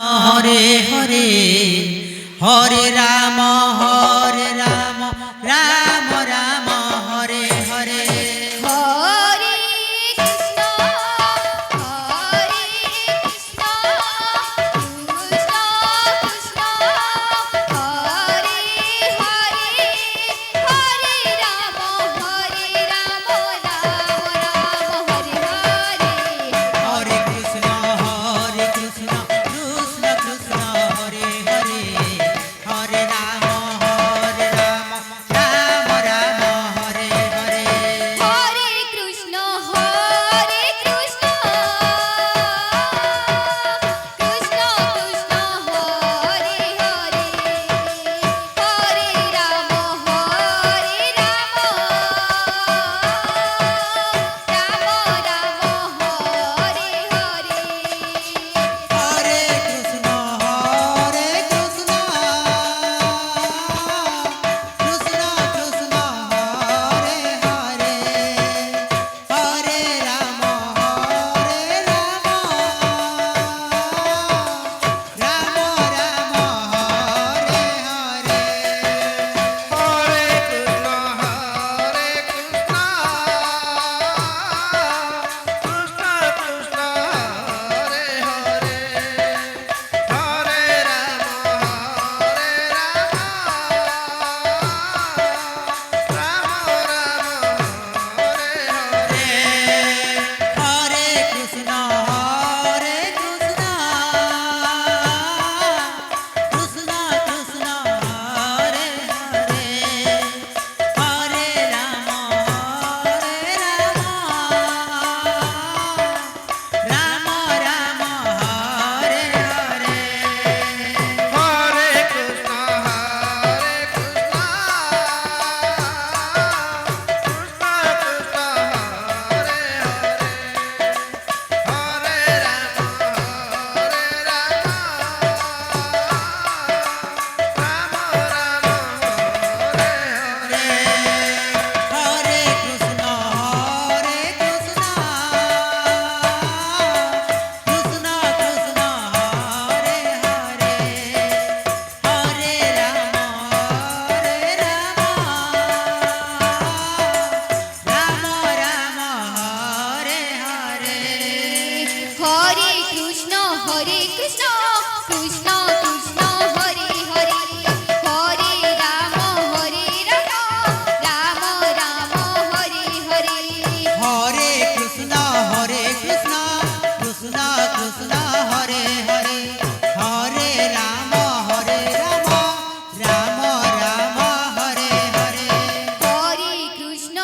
Hare Hare Hare Ram Ram Ram Hare Hare Hare Krishna Hare Krishna Krishna Krishna Hare Hare Hare Ram Ram Ram Hare Hare Hare Krishna Krishna Krishna Hare Hare Hare Ram Ram Ram Hare Hare Hare Krishna Hare Krishna Krishna Krishna Hare Hare Hare Ram Ram Ram Hare Hare Hare Krishna Krishna Krishna Hare Hare Hare Ram Ram Ram Hare Hare Hare Krishna Krishna Krishna Hare Hare Hare Ram Ram Hare Hare Hare Krishna Krishna Krishna Hare Hare Hare Ram Ram Ram Hare Hare Hare Krishna Krishna Krishna Hare Hare Hare Ram Ram Hare Hare Hare Krishna Krishna Krishna Krishna Hare Hare Hare Ram Ram Ram Hare Hare Hare Krishna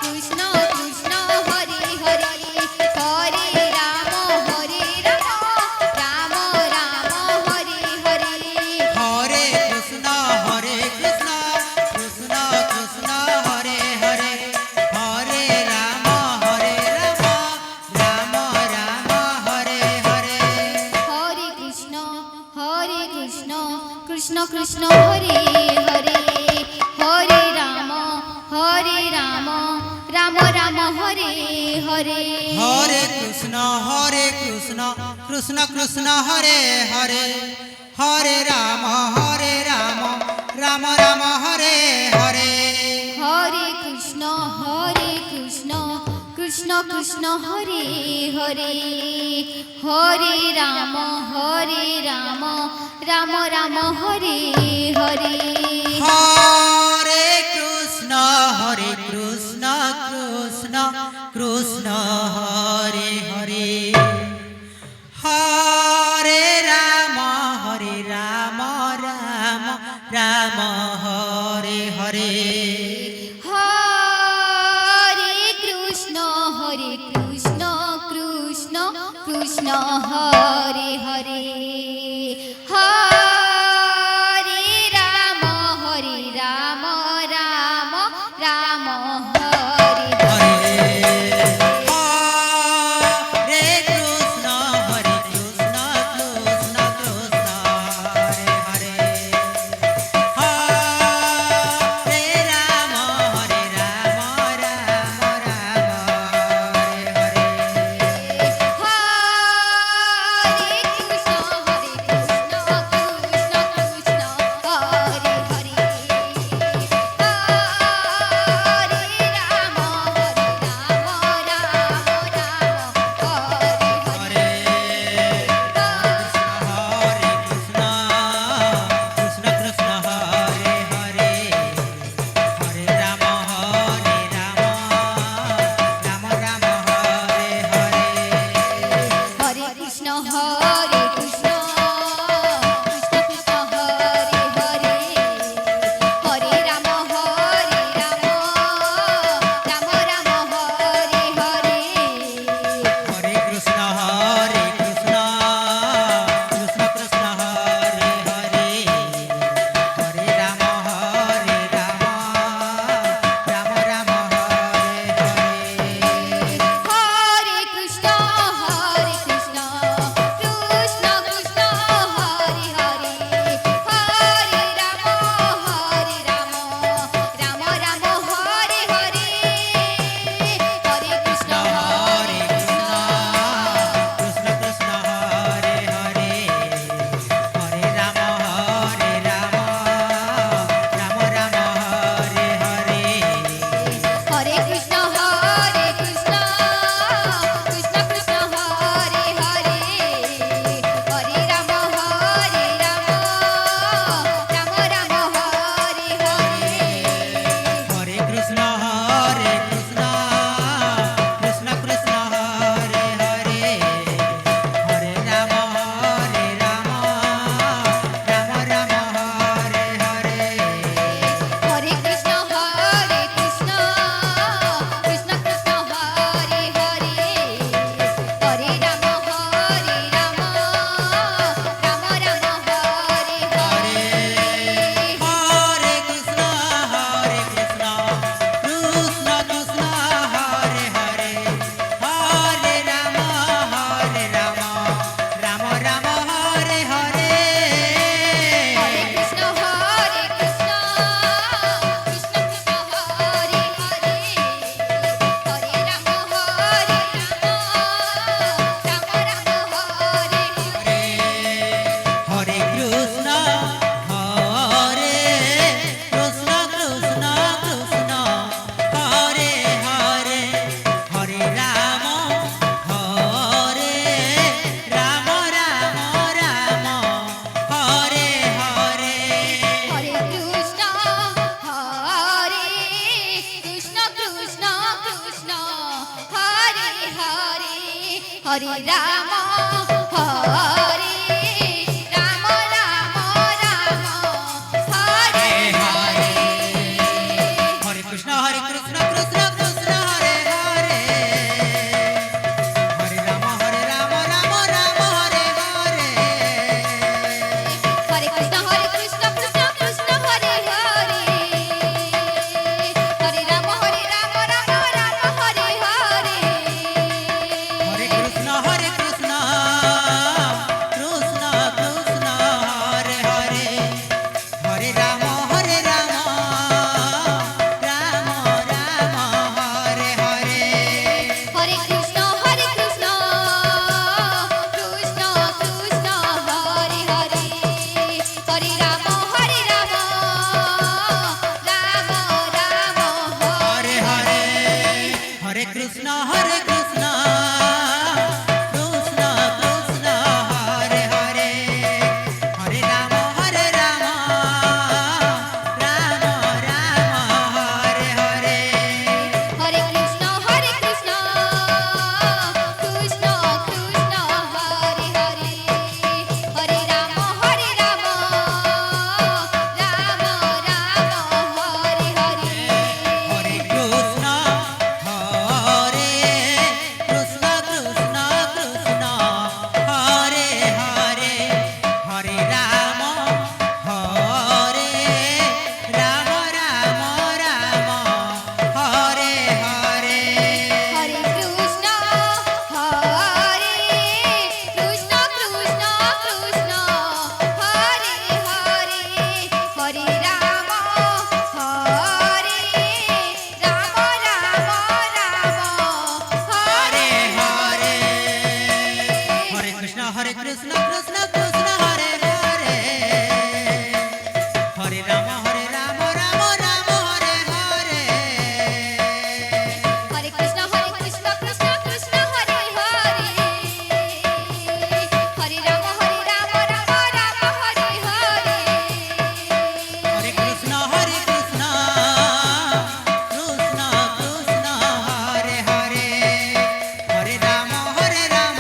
Krishna Krishna Hare Hare Hare Ram Ram Ram Hare Hare Hare Krishna Krishna Krishna Krishna Hare Hare Hare Ram Ram Ram Hare Hare Hare Krishna Krishna Krishna Krishna Hare Hare Hare Ram Ram Ram Hare Hare Hare Krishna Krishna Krishna Krishna Hare Hare Hare Ram Ram Ram Hare Hare Hare Krishna Krishna Krishna Hare Hare Hare Ram Ram Ram Hare Hare Hare Krishna Krishna Krishna Hare Hare Hare Ram Ram Ram Hare Hare Hare Krishna Krishna Krishna Hare Hare Hare Ram Ram Ram Hare Hare Hare Krishna Krishna Krishna Hare Hare Hare Ram Ram Ram Hare Hare Hare Krishna Krishna Krishna Hare Hare Hare Ram Ram Ram Hare Hare Hare Krishna Krishna Krishna Hare Hare Hare Ram Ram Ram Hare Hare Hare Krishna Krishna Krishna Hare Hare Hare Ram Ram Ram Hare Hare Hare Krishna Krishna Krishna Hare Hare Hare Ram Ram Ram Hare Hare Hare Krishna Krishna Krishna Hare Hare Hare Ram Ram Ram Hare Hare Hare Krishna Hare Krishna Krishna Krishna Hare Hare Hare Ram Ram Ram Hare Hare Hare Krishna Krishna Krishna Krishna Hare Hare Hare Ram Ram Ram Hare Hare Hare Krishna Krishna Krishna Krishna Hare Hare Hare Ram Ram Ram Hare Hare Hare Krishna Krishna Krishna Krishna Hare Hare Hare Ram Ram Ram Ram Hare Hare Hare Krishna Krishna Krishna Krishna Hare Hare Hare Ram Ram Ram Hare Hare Hare Krishna Krishna Krishna Krishna Hare Hare Hare Ram Ram Hare Hare Hare Krishna Krishna Krishna Hare Hare Hare Ram Ram Ram Hare Hare Hare Krishna Krishna Krishna Hare Hare Hare Ram Hare Ram Ram Hare Hare Hare Krishna Krishna Krishna Hare Hare Hare Ram Ram Ram Hare Hare Hare Krishna Krishna Krishna Hare Hare Hare Ram Ram Ram Hare Hare Hare Krishna Krishna Krishna Krishna Hare Hare Hare Ram Ram Ram Hare Hare Hare Krishna Krishna Krishna Krishna Hare Hare Hare Ram Ram Ram Hare Hare Hare Krishna Krishna Krishna Krishna Hare Hare Hare Ram Ram Ram Hare Hare Hare Krishna Krishna Krishna Krishna Hare Hare Hare Ram Ram Ram Hare Hare Hare Krishna Krishna Krishna Krishna Hare Hare Hare Ram Ram Ram Hare Hare Hare Krishna Krishna Krishna Hare Hare Hare Ram Ram Hare Hare Hare Krishna Krishna Krishna Krishna Hare Hare Hare Ram Ram Ram Hare Hare Hare Krishna Krishna Krishna Hare Hare Hare Ram Ram Ram Hare Hare Hare Krishna Krishna Krishna Krishna Hare Hare Hare Ram Ram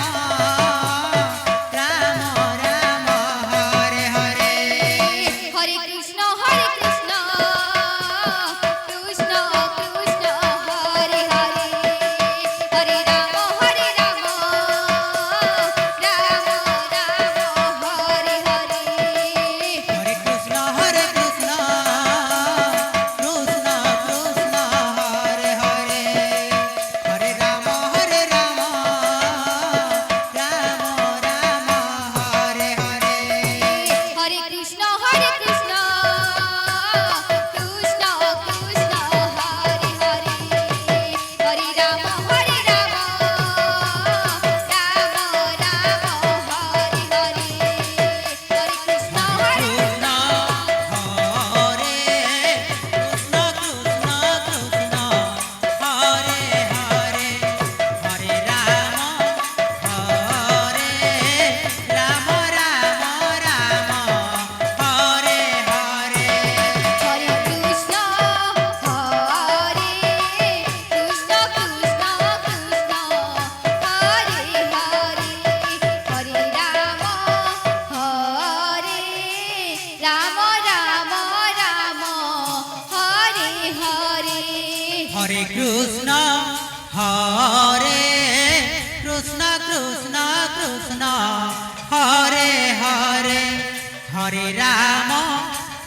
Hare Ram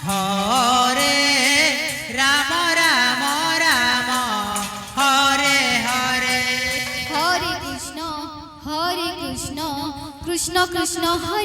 Hare Ram Ram Ram Hare Hare Hare Krishna Krishna Krishna Hare